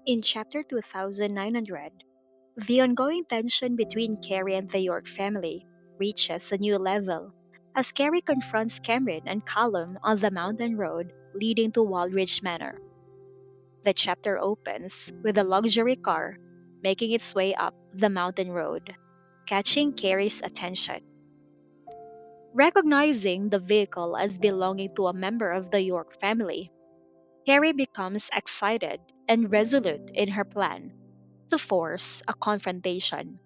In chapter 2900, the ongoing tension between Carrie and the York family reaches a new level as Carrie confronts Cameron and Callum on the mountain road leading to Waldridge Manor. The chapter opens with a luxury car making its way up the mountain road, catching Carrie's attention. Recognizing the vehicle as belonging to a member of the York family, Carrie becomes excited and resolute in her plan to force a confrontation.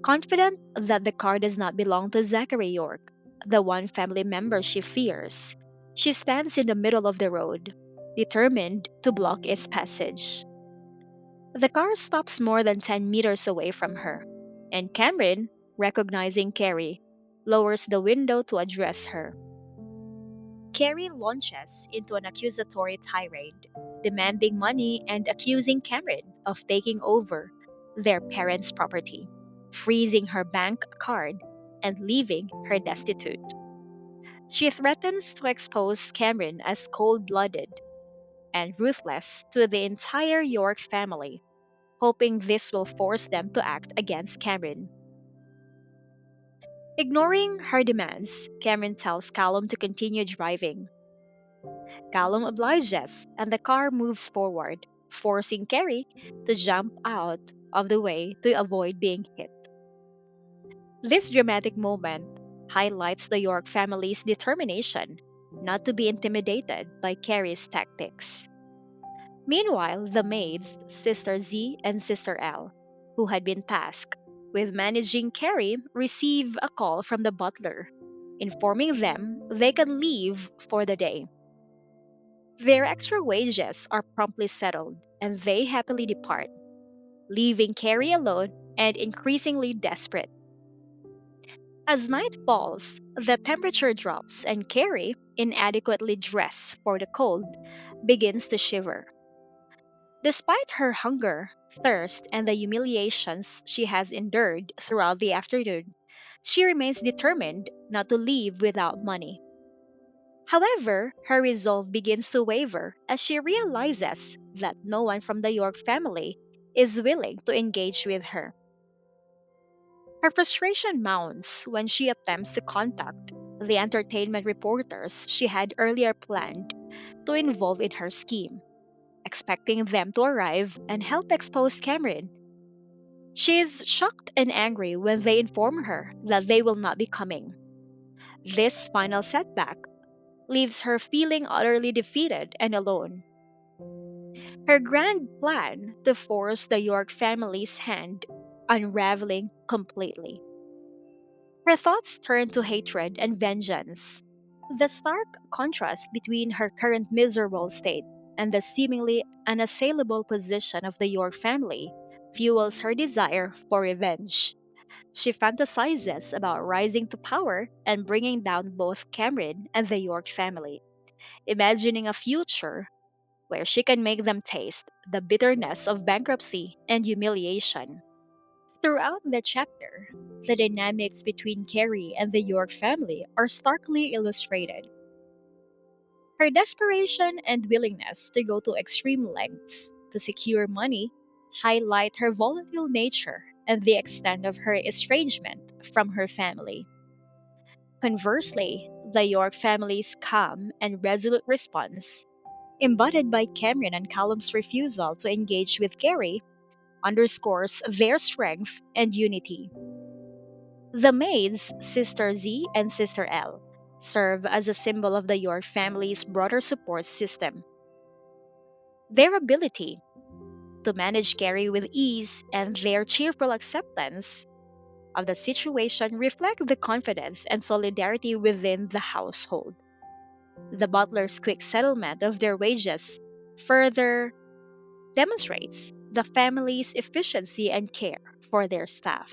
Confident that the car does not belong to Zachary York, the one family member she fears, she stands in the middle of the road, determined to block its passage. The car stops more than 10 meters away from her, and Cameron, recognizing Carrie, lowers the window to address her. Carrie launches into an accusatory tirade, demanding money and accusing Cameron of taking over their parents' property, freezing her bank card, and leaving her destitute. She threatens to expose Cameron as cold blooded and ruthless to the entire York family, hoping this will force them to act against Cameron. Ignoring her demands, Cameron tells Callum to continue driving. Callum obliges, and the car moves forward, forcing Carrie to jump out of the way to avoid being hit. This dramatic moment highlights the York family's determination not to be intimidated by Carrie's tactics. Meanwhile, the maids, Sister Z and Sister L, who had been tasked with managing Carrie, receive a call from the butler, informing them they can leave for the day. Their extra wages are promptly settled, and they happily depart, leaving Carrie alone and increasingly desperate. As night falls, the temperature drops, and Carrie, inadequately dressed for the cold, begins to shiver. Despite her hunger, thirst, and the humiliations she has endured throughout the afternoon, she remains determined not to leave without money. However, her resolve begins to waver as she realizes that no one from the York family is willing to engage with her. Her frustration mounts when she attempts to contact the entertainment reporters she had earlier planned to involve in her scheme, expecting them to arrive and help expose Cameron. She is shocked and angry when they inform her that they will not be coming. This final setback leaves her feeling utterly defeated and alone. Her grand plan to force the York family's hand unraveling completely. Her thoughts turn to hatred and vengeance. The stark contrast between her current miserable state and the seemingly unassailable position of the York family fuels her desire for revenge. She fantasizes about rising to power and bringing down both Cameron and the York family, imagining a future where she can make them taste the bitterness of bankruptcy and humiliation. Throughout the chapter, the dynamics between Carrie and the York family are starkly illustrated. Her desperation and willingness to go to extreme lengths to secure money highlight her volatile nature and the extent of her estrangement from her family. Conversely, the York family's calm and resolute response, embodied by Cameron and Callum's refusal to engage with Carrie, underscores their strength and unity. The maids, Sister Z and Sister L, serve as a symbol of the York family's broader support system. Their ability to manage Carrie with ease and their cheerful acceptance of the situation reflect the confidence and solidarity within the household. The butler's quick settlement of their wages further demonstrates the family's efficiency and care for their staff.